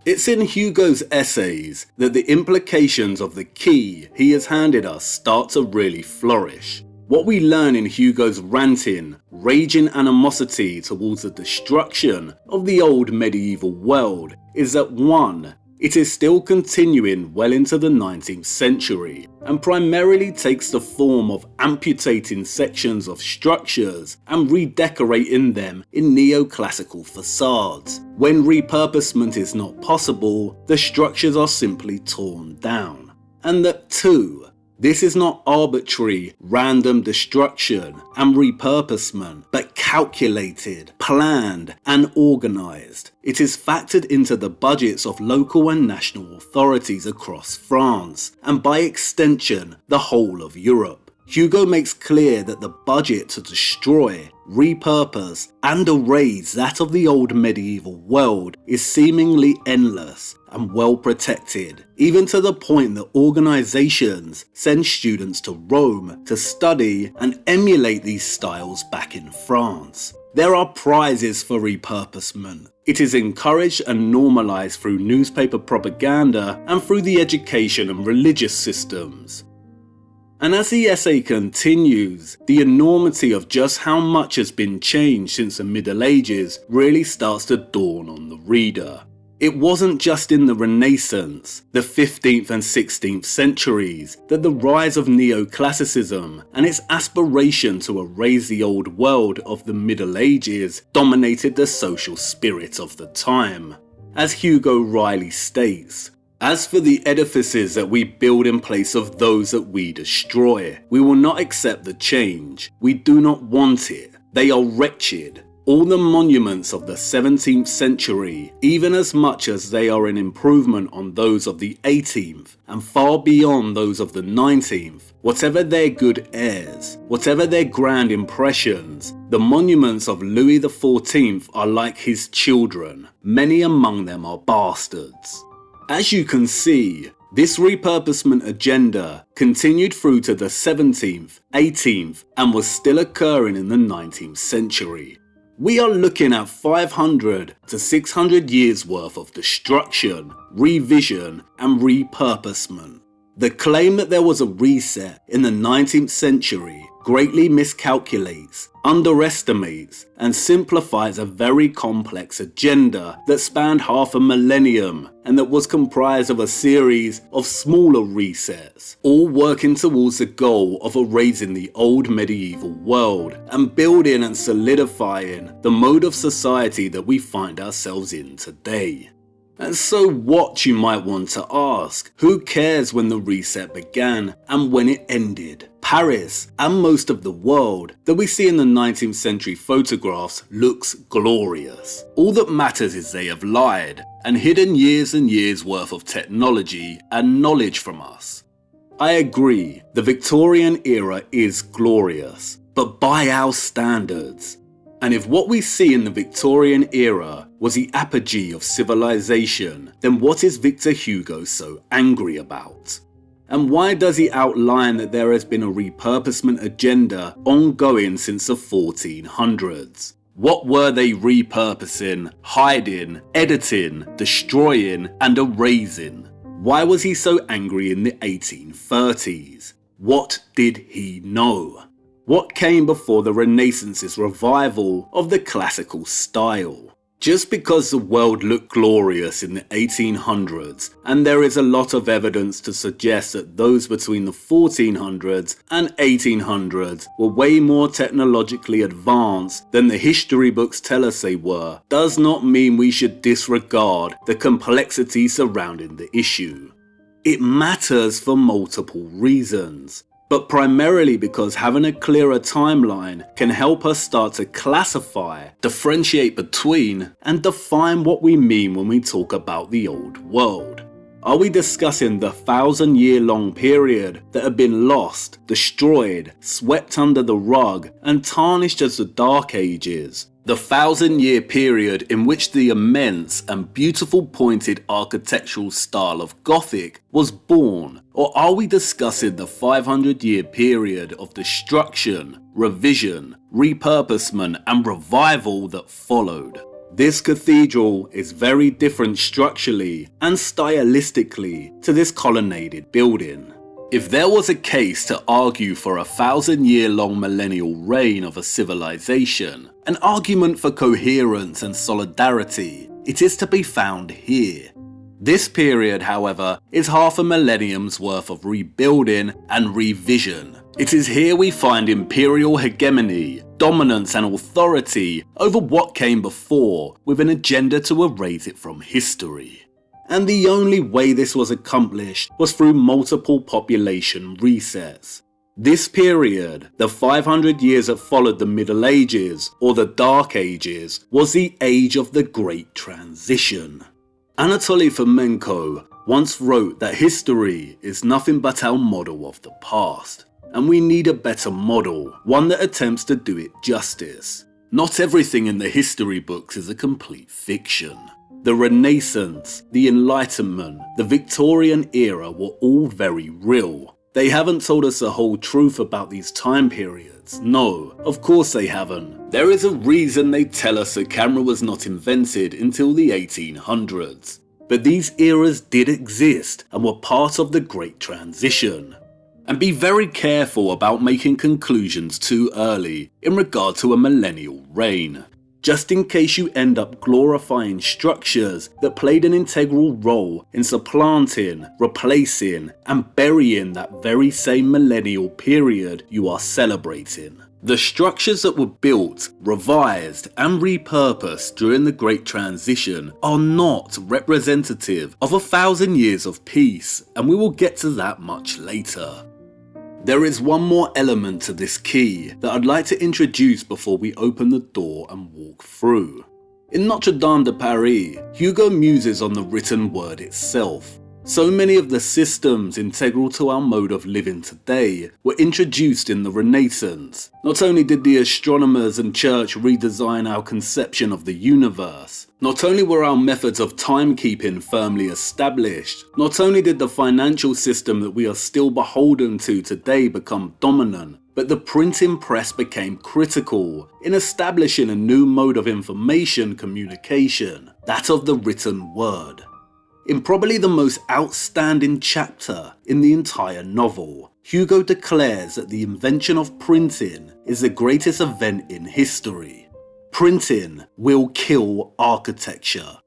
It's in Hugo's essays that the implications of the key he has handed us start to really flourish. What we learn in Hugo's ranting, raging animosity towards the destruction of the old medieval world is that 1. It is still continuing well into the 19th century and primarily takes the form of amputating sections of structures and redecorating them in neoclassical facades. When repurposement is not possible, the structures are simply torn down. And that 2. This is not arbitrary, random destruction and repurposement, but calculated, planned, and organized. It is factored into the budgets of local and national authorities across France, and by extension, the whole of Europe. Hugo makes clear that the budget to destroy, repurpose, and erase that of the old medieval world is seemingly endless and well protected, even to the point that organizations send students to Rome to study and emulate these styles back in France. There are prizes for repurposement. It is encouraged and normalized through newspaper propaganda and through the education and religious systems. And as the essay continues, the enormity of just how much has been changed since the Middle Ages really starts to dawn on the reader. It wasn't just in the Renaissance, the 15th and 16th centuries, that the rise of neoclassicism and its aspiration to erase the old world of the Middle Ages dominated the social spirit of the time. As Hugo Riley states, As for the edifices that we build in place of those that we destroy, we will not accept the change. We do not want it. They are wretched. All the monuments of the 17th century, even as much as they are an improvement on those of the 18th, and far beyond those of the 19th, whatever their good airs, whatever their grand impressions, the monuments of Louis XIV are like his children. Many among them are bastards. As you can see, this repurposement agenda continued through to the 17th, 18th, and was still occurring in the 19th century. We are looking at 500 to 600 years worth of destruction, revision, and repurposement. The claim that there was a reset in the 19th century greatly miscalculates, underestimates, and simplifies a very complex agenda that spanned half a millennium and that was comprised of a series of smaller resets, all working towards the goal of erasing the old medieval world and building and solidifying the mode of society that we find ourselves in today. And so what, you might want to ask? Who cares when the reset began and when it ended? Paris, and most of the world that we see in the 19th century photographs, looks glorious. All that matters is they have lied and hidden years and years worth of technology and knowledge from us. I agree, the Victorian era is glorious, but by our standards. And if what we see in the Victorian era was the apogee of civilization, then what is Victor Hugo so angry about? And why does he outline that there has been a repurposement agenda ongoing since the 1400s? What were they repurposing, hiding, editing, destroying, and erasing? Why was he so angry in the 1830s? What did he know? What came before the Renaissance's revival of the classical style? Just because the world looked glorious in the 1800s, and there is a lot of evidence to suggest that those between the 1400s and 1800s were way more technologically advanced than the history books tell us they were, does not mean we should disregard the complexity surrounding the issue. It matters for multiple reasons, but primarily because having a clearer timeline can help us start to classify, differentiate between, and define what we mean when we talk about the old world. Are we discussing the 1,000-year-long period that had been lost, destroyed, swept under the rug, and tarnished as the Dark Ages? The 1,000-year period in which the immense and beautiful pointed architectural style of Gothic was born? Or are we discussing the 500-year period of destruction, revision, repurposement, and revival that followed? This cathedral is very different structurally and stylistically to this colonnaded building. If there was a case to argue for a 1,000-year-long millennial reign of a civilization, an argument for coherence and solidarity, it is to be found here. This period, however, is half a millennium's worth of rebuilding and revision. It is here we find imperial hegemony, dominance and authority over what came before, with an agenda to erase it from history. And the only way this was accomplished was through multiple population resets. This period, the 500 years that followed the Middle Ages or the Dark Ages, was the age of the Great Transition. Anatoly Fomenko once wrote that history is nothing but our model of the past, and we need a better model, one that attempts to do it justice. Not everything in the history books is a complete fiction. The Renaissance, the Enlightenment, the Victorian era were all very real. They haven't told us the whole truth about these time periods. No, of course they haven't. There is a reason they tell us the camera was not invented until the 1800s. But these eras did exist and were part of the Great Transition. And be very careful about making conclusions too early in regard to a millennial reign, just in case you end up glorifying structures that played an integral role in supplanting, replacing, and burying that very same millennial period you are celebrating. The structures that were built, revised, and repurposed during the Great Transition are not representative of 1,000 years of peace, and we will get to that much later. There is one more element to this key that I'd like to introduce before we open the door and walk through. In Notre Dame de Paris, Hugo muses on the written word itself. So many of the systems integral to our mode of living today were introduced in the Renaissance. Not only did the astronomers and church redesign our conception of the universe, not only were our methods of timekeeping firmly established, not only did the financial system that we are still beholden to today become dominant, but the printing press became critical in establishing a new mode of information communication, that of the written word. In probably the most outstanding chapter in the entire novel, Hugo declares that the invention of printing is the greatest event in history. Printing will kill architecture.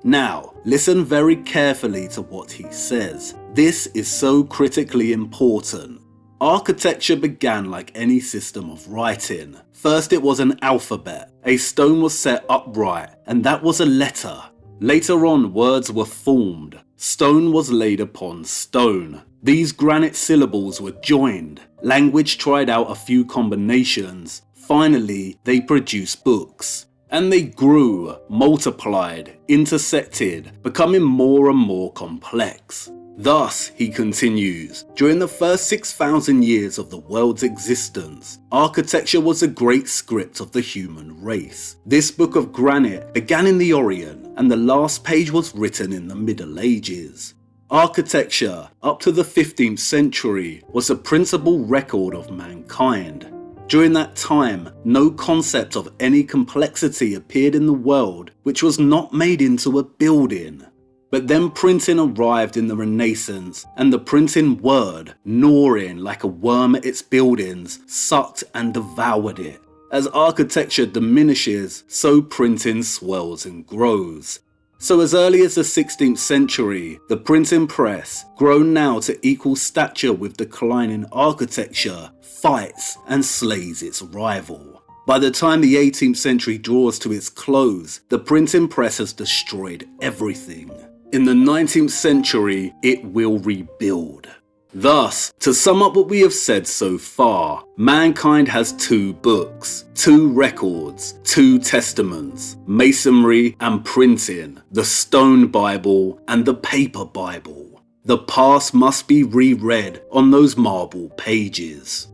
Now, listen very carefully to what he says. This is so critically important. Architecture began like any system of writing. First it was an alphabet. A stone was set upright, and that was a letter. Later on, words were formed. Stone was laid upon stone. These granite syllables were joined. Language tried out a few combinations. Finally, they produced books. And they grew, multiplied, intersected, becoming more and more complex. Thus, he continues, during the first 6,000 years of the world's existence, architecture was a great script of the human race. This book of granite began in the Orient, and the last page was written in the Middle Ages. Architecture, up to the 15th century, was the principal record of mankind. During that time, no concept of any complexity appeared in the world which was not made into a building. But then printing arrived in the Renaissance, and the printing word, gnawing like a worm at its buildings, sucked and devoured it. As architecture diminishes, so printing swells and grows. So as early as the 16th century, the printing press, grown now to equal stature with declining architecture, fights and slays its rival. By the time the 18th century draws to its close, the printing press has destroyed everything. In the 19th century, it will rebuild. Thus, to sum up what we have said so far, mankind has two books, two records, two testaments, masonry and printing, the stone Bible and the paper Bible. The past must be reread on those marble pages.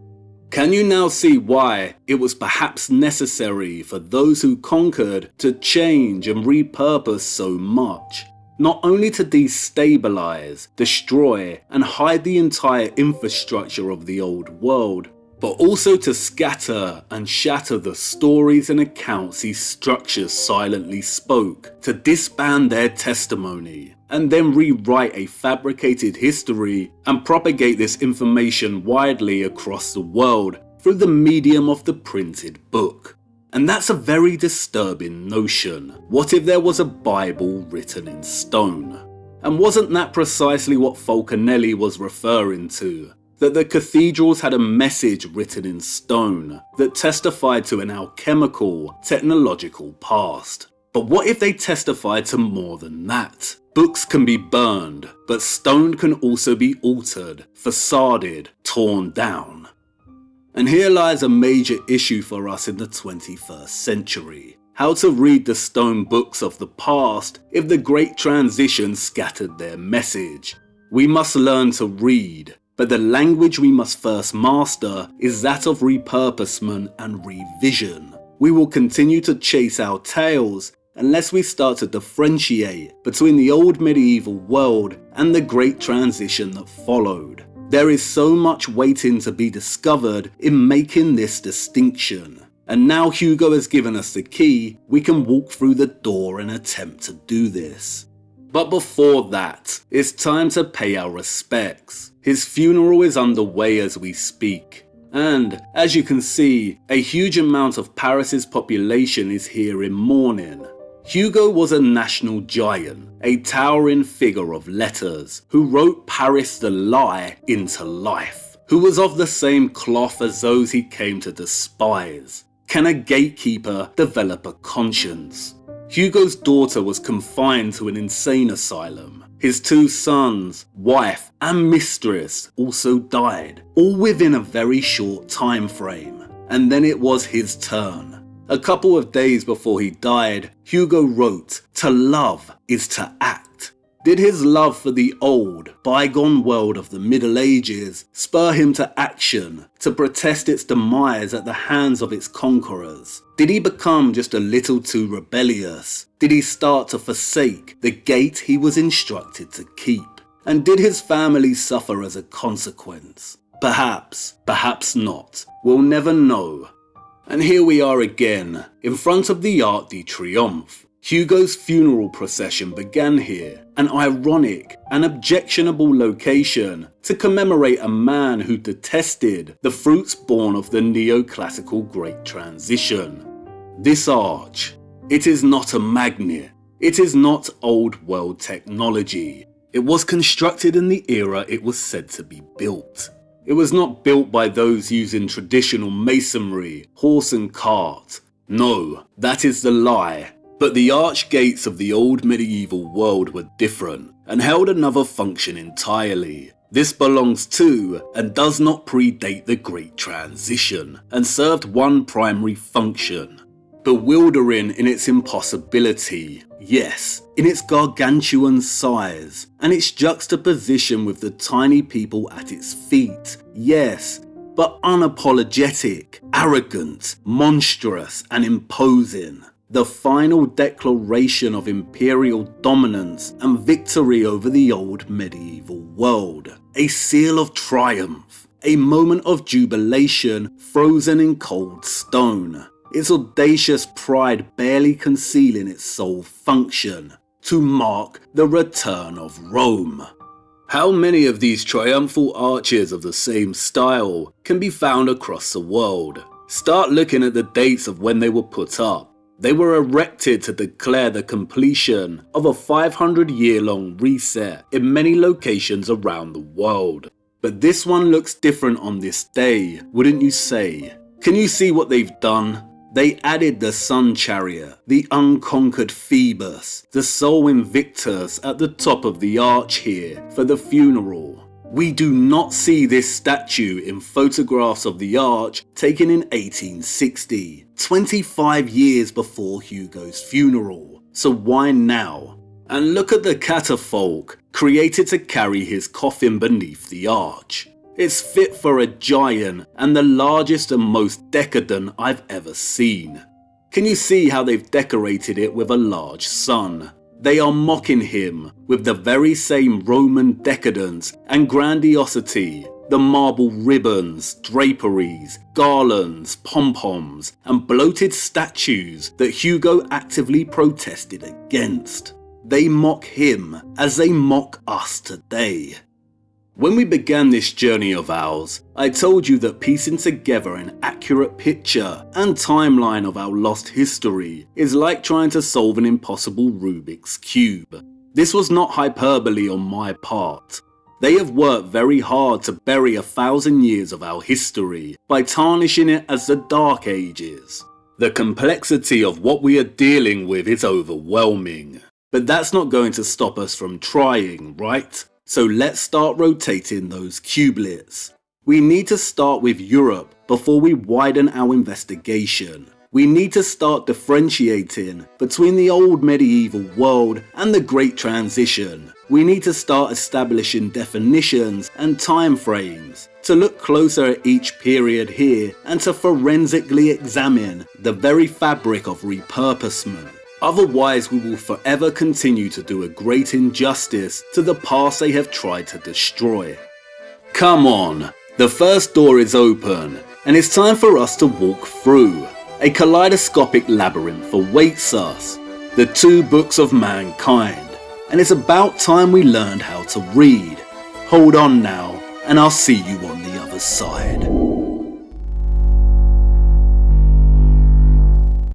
Can you now see why it was perhaps necessary for those who conquered to change and repurpose so much? Not only to destabilize, destroy, and hide the entire infrastructure of the old world, but also to scatter and shatter the stories and accounts these structures silently spoke, to disband their testimony, and then rewrite a fabricated history and propagate this information widely across the world through the medium of the printed book. And that's a very disturbing notion. What if there was a Bible written in stone? And wasn't that precisely what Falconelli was referring to? That the cathedrals had a message written in stone that testified to an alchemical, technological past. But what if they testified to more than that? Books can be burned, but stone can also be altered, facaded, torn down. And here lies a major issue for us in the 21st century. How to read the stone books of the past if the Great Transition scattered their message. We must learn to read, but the language we must first master is that of repurposement and revision. We will continue to chase our tails unless we start to differentiate between the old medieval world and the Great Transition that followed. There is so much waiting to be discovered in making this distinction. And now Hugo has given us the key, we can walk through the door and attempt to do this. But before that, it's time to pay our respects. His funeral is underway as we speak. And, as you can see, a huge amount of Paris's population is here in mourning. Hugo was a national giant, a towering figure of letters, who wrote Paris the lie into life. who was of the same cloth as those he came to despise? Can a gatekeeper develop a conscience? Hugo's daughter was confined to an insane asylum. His 2 sons, wife and mistress also died, all within a very short time frame. And then it was his turn. A couple of days before he died, Hugo wrote, "To love is to act." Did his love for the old, bygone world of the Middle Ages spur him to action, to protest its demise at the hands of its conquerors? Did he become just a little too rebellious? Did he start to forsake the gate he was instructed to keep? And did his family suffer as a consequence? Perhaps, perhaps not. We'll never know. And here we are again, in front of the Arc de Triomphe. Hugo's funeral procession began here, an ironic and objectionable location to commemorate a man who detested the fruits born of the neoclassical Great Transition. This arch, it is not a magnet, it is not old world technology. It was constructed in the era it was said to be built. It was not built by those using traditional masonry, horse and cart. No, that is the lie. But the arch gates of the old medieval world were different and held another function entirely. This belongs to and does not predate the Great Transition and served one primary function. Bewildering in its impossibility, yes, in its gargantuan size, and its juxtaposition with the tiny people at its feet, yes, but unapologetic, arrogant, monstrous, and imposing. The final declaration of imperial dominance and victory over the old medieval world. A seal of triumph, a moment of jubilation frozen in cold stone. Its audacious pride barely concealing its sole function, to mark the return of Rome. How many of these triumphal arches of the same style can be found across the world? Start looking at the dates of when they were put up. They were erected to declare the completion of a 500-year-long reset in many locations around the world. But this one looks different on this day, wouldn't you say? Can you see what they've done? They added the Sun Chariot, the unconquered Phoebus, the Sol Invictus at the top of the arch here for the funeral. We do not see this statue in photographs of the arch taken in 1860, 25 years before Hugo's funeral. So why now? And look at the catafalque created to carry his coffin beneath the arch. It's fit for a giant and the largest and most decadent I've ever seen. Can you see how they've decorated it with a large sun? They are mocking him with the very same Roman decadence and grandiosity, the marble ribbons, draperies, garlands, pom-poms, and bloated statues that Hugo actively protested against. They mock him as they mock us today. When we began this journey of ours, I told you that piecing together an accurate picture and timeline of our lost history is like trying to solve an impossible Rubik's Cube. This was not hyperbole on my part. They have worked very hard to bury 1,000 years of our history by tarnishing it as the Dark Ages. The complexity of what we are dealing with is overwhelming. But that's not going to stop us from trying, right? So let's start rotating those cubelets. We need to start with Europe before we widen our investigation. We need to start differentiating between the old medieval world and the Great Transition. We need to start establishing definitions and time frames, to look closer at each period here and to forensically examine the very fabric of repurposement. Otherwise, we will forever continue to do a great injustice to the past they have tried to destroy. Come on, the first door is open, and it's time for us to walk through. A kaleidoscopic labyrinth awaits us, the 2 books of mankind, and it's about time we learned how to read. Hold on now, and I'll see you on the other side.